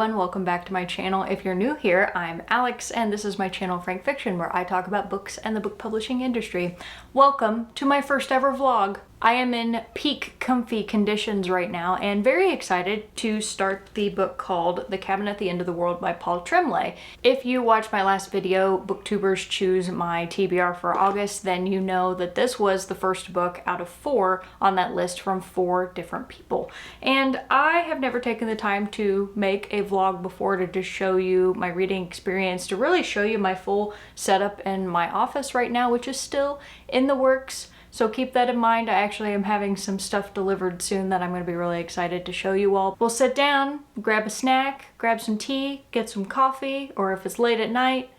everyone, welcome back to my channel. If you're new here, I'm Alex and this is my channel Frank Fiction, where I talk about books and the book publishing industry. Welcome to my first ever vlog. I am in peak comfy conditions right now and very excited to start the book called The Cabin at the End of the World by Paul Tremblay. If you watched my last video, Booktubers Choose my TBR for August, then you know that this was the first book out of 4 on that list from 4 different people. And I have never taken the time to make a vlog before to just show you my reading experience, to really show you my full setup in my office right now, which is still in the works. So keep that in mind. I actually am having some stuff delivered soon that I'm going to be really excited to show you all. We'll sit down, grab a snack, grab some tea, get some coffee, or if it's late at night,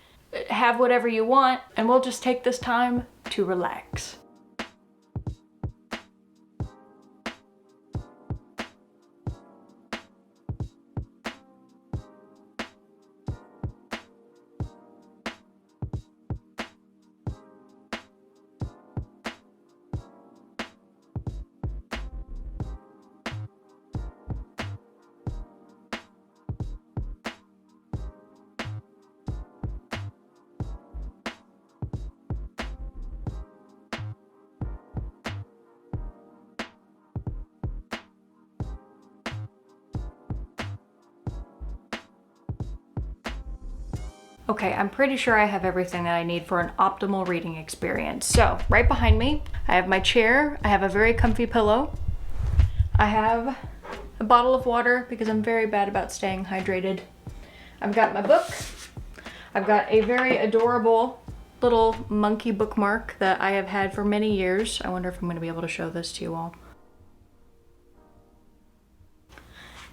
have whatever you want, and we'll just take this time to relax. Okay, I'm pretty sure I have everything that I need for an optimal reading experience. So, right behind me, I have my chair, I have a very comfy pillow, I have a bottle of water because I'm very bad about staying hydrated. I've got my book, I've got a very adorable little monkey bookmark that I have had for many years. I wonder if I'm going to be able to show this to you all.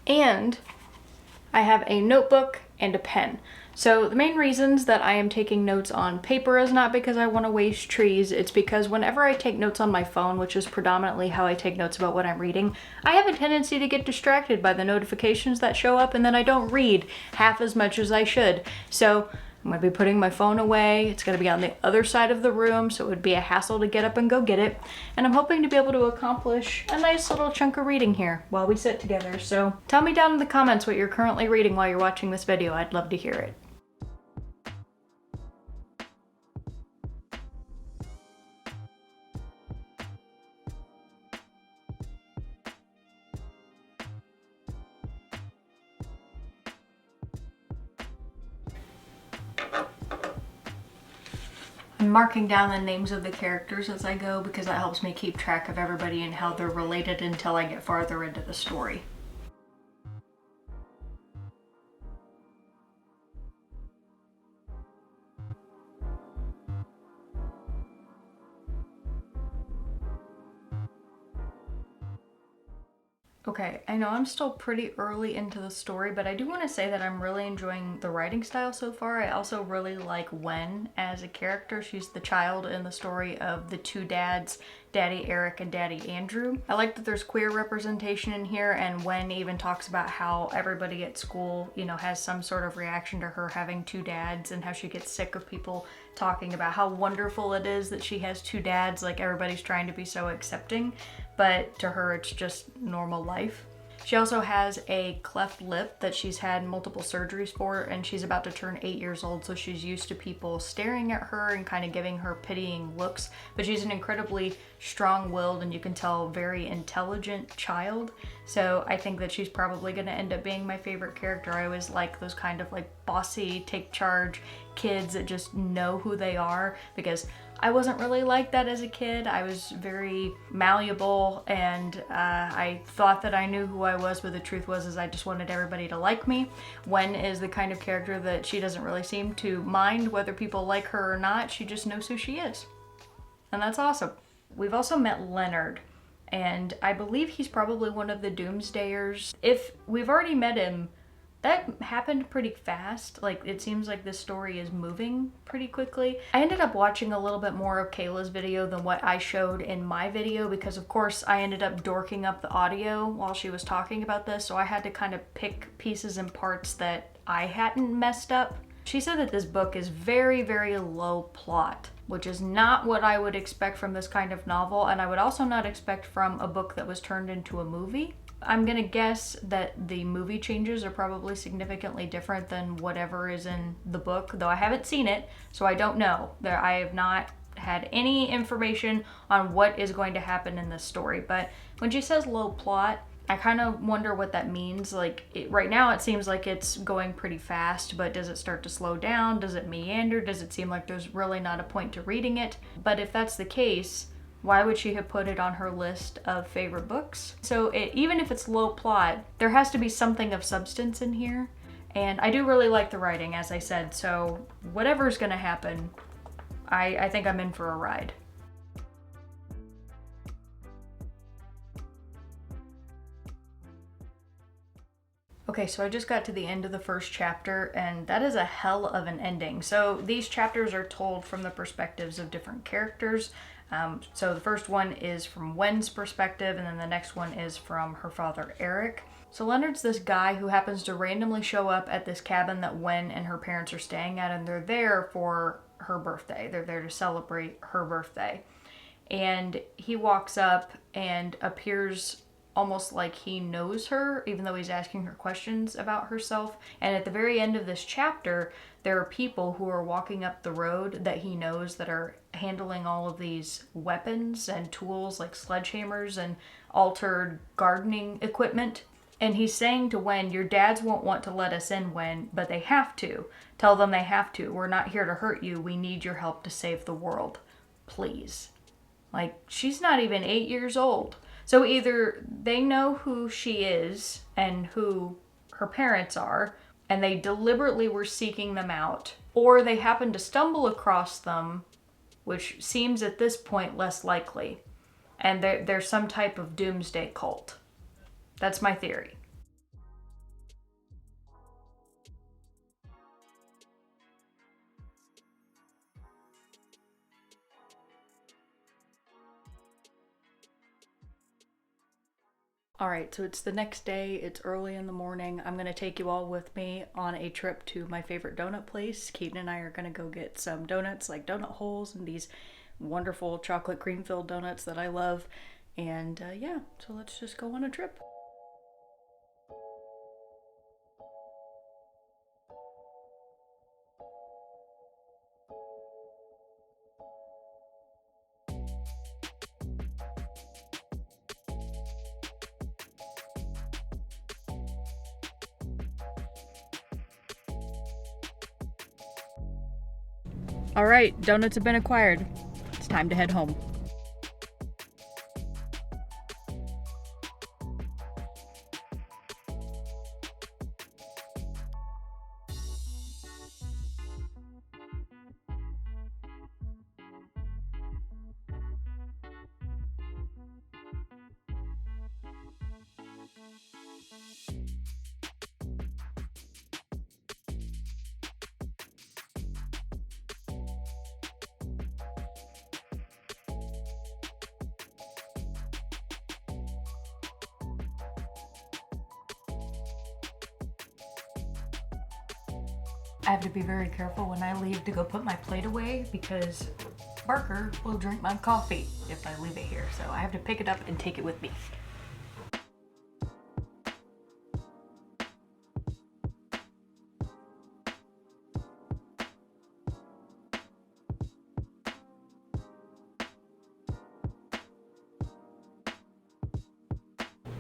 And I have a notebook and a pen. So the main reasons that I am taking notes on paper is not because I want to waste trees, it's because whenever I take notes on my phone, which is predominantly how I take notes about what I'm reading, I have a tendency to get distracted by the notifications that show up and then I don't read half as much as I should. So I'm going to be putting my phone away. It's going to be on the other side of the room, so it would be a hassle to get up and go get it. And I'm hoping to be able to accomplish a nice little chunk of reading here while we sit together. So tell me down in the comments what you're currently reading while you're watching this video. I'd love to hear it. I'm marking down the names of the characters as I go because that helps me keep track of everybody and how they're related until I get farther into the story. Okay, I know I'm still pretty early into the story, but I do want to say that I'm really enjoying the writing style so far. I also really like Wen as a character. She's the child in the story of the 2 dads, Daddy Eric and Daddy Andrew. I like that there's queer representation in here, and Wen even talks about how everybody at school, you know, has some sort of reaction to her having 2 dads and how she gets sick of people talking about how wonderful it is that she has 2 dads, like everybody's trying to be so accepting, but to her it's just normal life. She also has a cleft lip that she's had multiple surgeries for, and she's about to turn 8 years old, so she's used to people staring at her and kind of giving her pitying looks. But she's an incredibly strong-willed and you can tell very intelligent child. So I think that she's probably going to end up being my favorite character. I always like those kind of like bossy, take charge kids that just know who they are, because I wasn't really like that as a kid. I was very malleable and I thought that I knew who I was, but the truth was I just wanted everybody to like me. Wen is the kind of character that she doesn't really seem to mind whether people like her or not. She just knows who she is. And that's awesome. We've also met Leonard, and I believe he's probably one of the Doomsdayers. If we've already met him, that happened pretty fast. Like, it seems like this story is moving pretty quickly. I ended up watching a little bit more of Kayla's video than what I showed in my video because, of course, I ended up dorking up the audio while she was talking about this, so I had to kind of pick pieces and parts that I hadn't messed up. She said that this book is very, very low plot, which is not what I would expect from this kind of novel, and I would also not expect from a book that was turned into a movie. I'm gonna guess that the movie changes are probably significantly different than whatever is in the book, though I haven't seen it, so I don't know. I have not had any information on what is going to happen in this story. But when she says low plot, I kind of wonder what that means. Like, right now it seems like it's going pretty fast, but does it start to slow down? Does it meander? Does it seem like there's really not a point to reading it? But if that's the case, why would she have put it on her list of favorite books? So even if it's low plot, there has to be something of substance in here. And I do really like the writing, as I said, so whatever's gonna happen, I think I'm in for a ride. Okay, so I just got to the end of the first chapter, and that is a hell of an ending. So these chapters are told from the perspectives of different characters. So the first one is from Wen's perspective, and then the next one is from her father, Eric. So Leonard's this guy who happens to randomly show up at this cabin that Wen and her parents are staying at, and they're there for her birthday. They're there to celebrate her birthday. And he walks up and appears almost like he knows her, even though he's asking her questions about herself. And at the very end of this chapter, there are people who are walking up the road that he knows that are handling all of these weapons and tools like sledgehammers and altered gardening equipment. And he's saying to Wen, your dads won't want to let us in, Wen, but they have to. Tell them they have to. We're not here to hurt you. We need your help to save the world. Please. Like, she's not even 8 years old. So either they know who she is and who her parents are, and they deliberately were seeking them out, or they happened to stumble across them, which seems at this point less likely, and they're some type of doomsday cult. That's my theory. All right, so it's the next day. It's early in the morning. I'm going to take you all with me on a trip to my favorite donut place. Keaton and I are going to go get some donuts, like donut holes and these wonderful chocolate cream filled donuts that I love. And yeah, so let's just go on a trip. All right, donuts have been acquired. It's time to head home. I have to be very careful when I leave to go put my plate away because Barker will drink my coffee if I leave it here. So I have to pick it up and take it with me.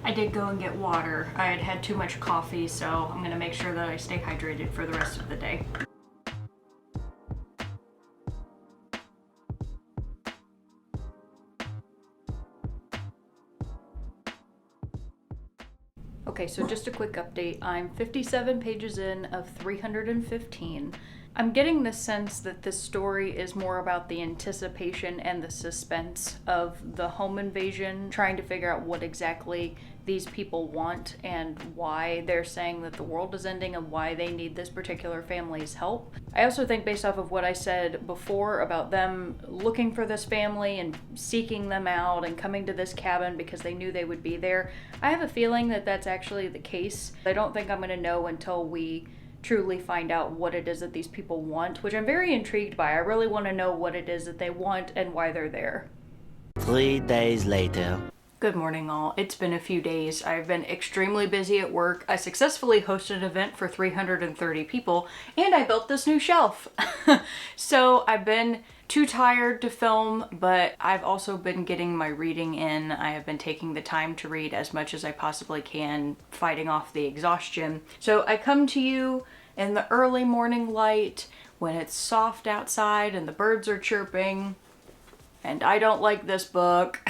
I did go and get water. I had had too much coffee, so I'm gonna make sure that I stay hydrated for the rest of the day. Okay, so just a quick update. I'm 57 pages in of 315. I'm getting the sense that this story is more about the anticipation and the suspense of the home invasion, trying to figure out what exactly these people want and why they're saying that the world is ending and why they need this particular family's help. I also think, based off of what I said before about them looking for this family and seeking them out and coming to this cabin because they knew they would be there, I have a feeling that that's actually the case. I don't think I'm going to know until we truly find out what it is that these people want, which I'm very intrigued by. I really want to know what it is that they want and why they're there. 3 days later. Good morning, all. It's been a few days. I've been extremely busy at work. I successfully hosted an event for 330 people, and I built this new shelf. So I've been too tired to film, but I've also been getting my reading in. I have been taking the time to read as much as I possibly can, fighting off the exhaustion. So I come to you in the early morning light when it's soft outside and the birds are chirping, and I don't like this book.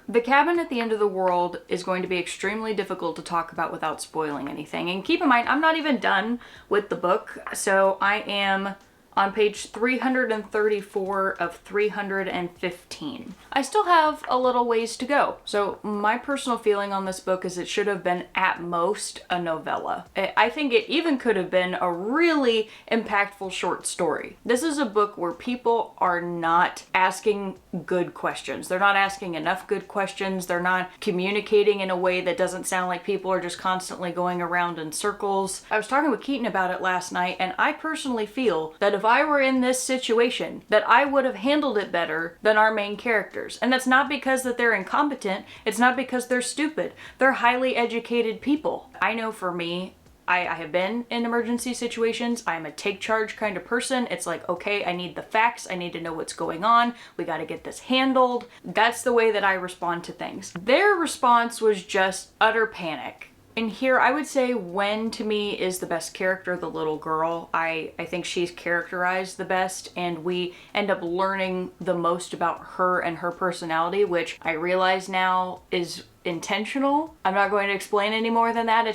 The Cabin at the End of the World is going to be extremely difficult to talk about without spoiling anything. And keep in mind, I'm not even done with the book, so I am on page 334 of 315. I still have a little ways to go. So my personal feeling on this book is it should have been at most a novella. I think it even could have been a really impactful short story. This is a book where people are not asking good questions. They're not asking enough good questions. They're not communicating in a way that doesn't sound like people are just constantly going around in circles. I was talking with Keaton about it last night, and I personally feel that if I were in this situation, that I would have handled it better than our main characters. And that's not because that they're incompetent. It's not because they're stupid. They're highly educated people. I know for me, I have been in emergency situations. I'm a take charge kind of person. It's like, okay, I need the facts. I need to know what's going on. We got to get this handled. That's the way that I respond to things. Their response was just utter panic. And here I would say Wen to me is the best character, the little girl. I think she's characterized the best, and we end up learning the most about her and her personality, which I realize now is intentional. I'm not going to explain any more than that.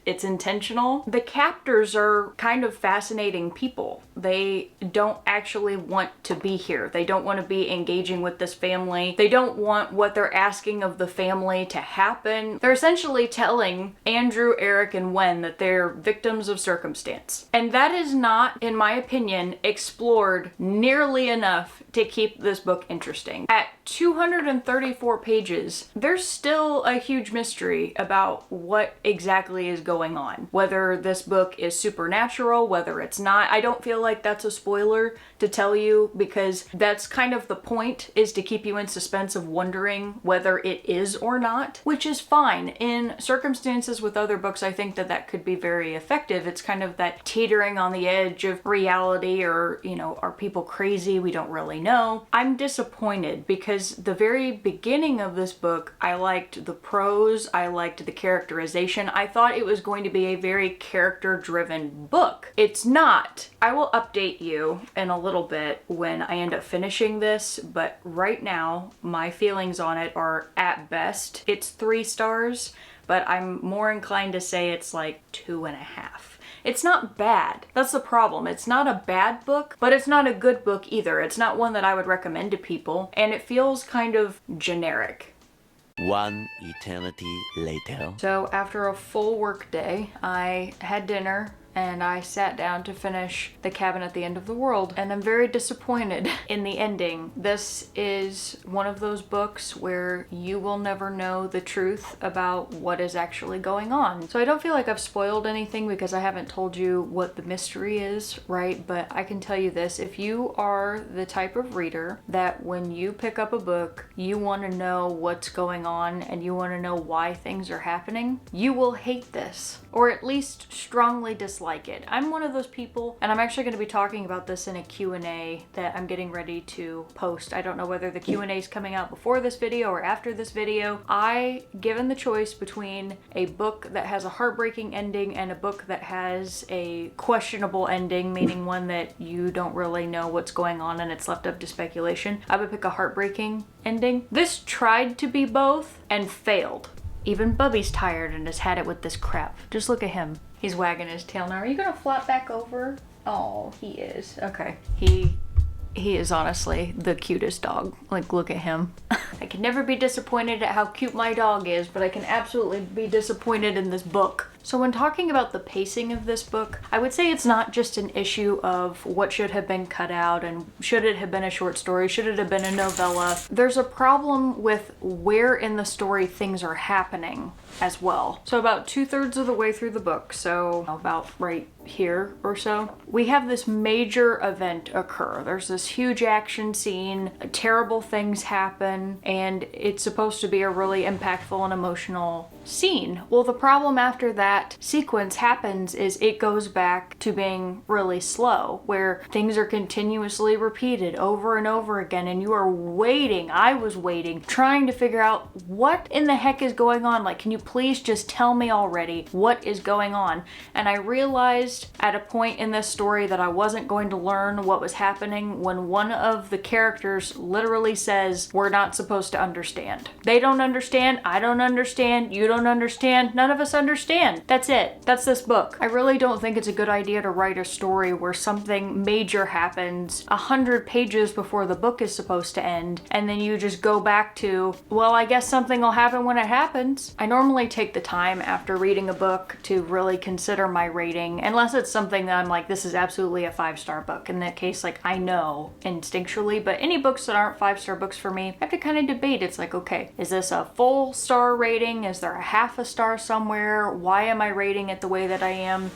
It's intentional. The captors are kind of fascinating people. They don't actually want to be here. They don't want to be engaging with this family. They don't want what they're asking of the family to happen. They're essentially telling Andrew, Eric, and Wen that they're victims of circumstance. And that is not, in my opinion, explored nearly enough to keep this book interesting. At 234 pages, there's still a huge mystery about what exactly is going on. Whether this book is supernatural, whether it's not. I don't feel like that's a spoiler to tell you, because that's kind of the point, is to keep you in suspense of wondering whether it is or not, which is fine. In circumstances with other books, I think that that could be very effective. It's kind of that teetering on the edge of reality, or, you know, are people crazy? We don't really know. I'm disappointed because the very beginning of this book, I liked the prose, I liked the characterization. I thought it was going to be a very character-driven book. It's not. I will update you in a little bit when I end up finishing this, but right now, my feelings on it are, at best, it's 3 stars, but I'm more inclined to say it's like 2.5. It's not bad. That's the problem. It's not a bad book, but it's not a good book either. It's not one that I would recommend to people, and it feels kind of generic. One eternity later. So after a full work day, I had dinner and I sat down to finish The Cabin at the End of the World, and I'm very disappointed in the ending. This is one of those books where you will never know the truth about what is actually going on. So I don't feel like I've spoiled anything because I haven't told you what the mystery is, right? But I can tell you this: if you are the type of reader that when you pick up a book, you want to know what's going on and you want to know why things are happening, you will hate this, or at least strongly dislike it. I'm one of those people, and I'm actually going to be talking about this in a Q&A that I'm getting ready to post. I don't know whether the Q&A is coming out before this video or after this video. Given the choice between a book that has a heartbreaking ending and a book that has a questionable ending, meaning one that you don't really know what's going on and it's left up to speculation, I would pick a heartbreaking ending. This tried to be both and failed. Even Bubby's tired and has had it with this crap. Just look at him. He's wagging his tail now. Are you gonna flop back over? Oh, he is. Okay. He is honestly the cutest dog. Like, look at him. I can never be disappointed at how cute my dog is, but I can absolutely be disappointed in this book. So when talking about the pacing of this book, I would say it's not just an issue of what should have been cut out and should it have been a short story, should it have been a novella. There's a problem with where in the story things are happening as well. So about 2/3 of the way through the book, so about right here or so, we have this major event occur. There's this huge action scene, terrible things happen, and it's supposed to be a really impactful and emotional scene. Well, the problem after that sequence happens is it goes back to being really slow, where things are continuously repeated over and over again, and you are waiting. I was waiting, trying to figure out what in the heck is going on. Like, can you please just tell me already what is going on? And I realized at a point in this story that I wasn't going to learn what was happening when one of the characters literally says, "We're not supposed to understand." They don't understand, I don't understand, you don't understand, none of us understand. That's it. That's this book. I really don't think it's a good idea to write a story where something major happens 100 pages before the book is supposed to end, and then you just go back to, well, I guess something will happen when it happens. I normally take the time after reading a book to really consider my rating, unless it's something that I'm like, this is absolutely a 5-star book. In that case, like, I know instinctually, but any books that aren't 5-star books for me, I have to kind of debate. It's like, okay, is this a full star rating? Is there a half a star somewhere? Why am I rating it the way that I am?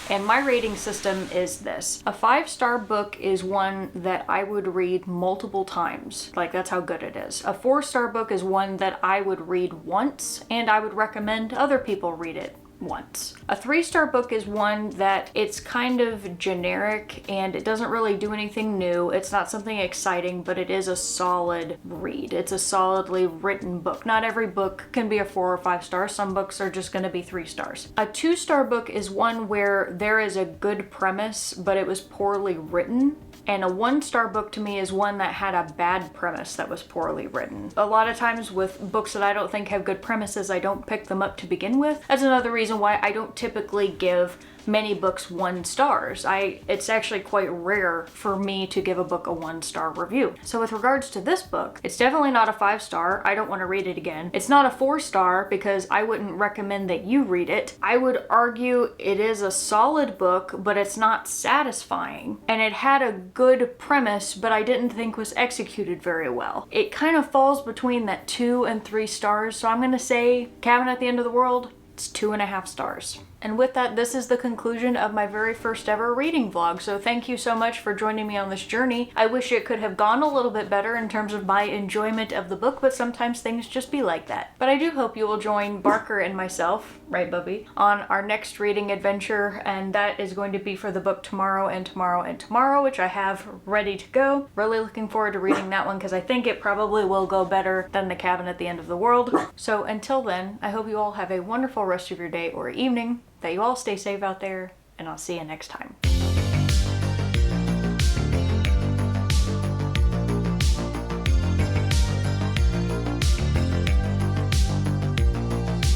And my rating system is this. A 5-star book is one that I would read multiple times. Like, that's how good it is. A 4-star book is one that I would read once, and I would recommend other people read it once. A 3-star book is one that it's kind of generic and it doesn't really do anything new. It's not something exciting, but it is a solid read. It's a solidly written book. Not every book can be a 4 or 5 stars. Some books are just going to be 3 stars. A 2-star book is one where there is a good premise, but it was poorly written. And a 1-star book to me is one that had a bad premise that was poorly written. A lot of times with books that I don't think have good premises, I don't pick them up to begin with. That's another reason why I don't typically give many books 1 stars. It's actually quite rare for me to give a book a 1-star review. So with regards to this book, it's definitely not a 5-star. I don't want to read it again. It's not a 4-star because I wouldn't recommend that you read it. I would argue it is a solid book, but it's not satisfying. And it had a good premise, but I didn't think was executed very well. It kind of falls between that 2 and 3 stars. So I'm going to say Cabin at the End of the World, it's 2.5 stars. And with that, this is the conclusion of my very first ever reading vlog. So thank you so much for joining me on this journey. I wish it could have gone a little bit better in terms of my enjoyment of the book, but sometimes things just be like that. But I do hope you will join Barker and myself, right, Bubby, on our next reading adventure. And that is going to be for the book Tomorrow and Tomorrow and Tomorrow, which I have ready to go. Really looking forward to reading that one because I think it probably will go better than The Cabin at the End of the World. So until then, I hope you all have a wonderful rest of your day or evening, that you all stay safe out there, and I'll see you next time.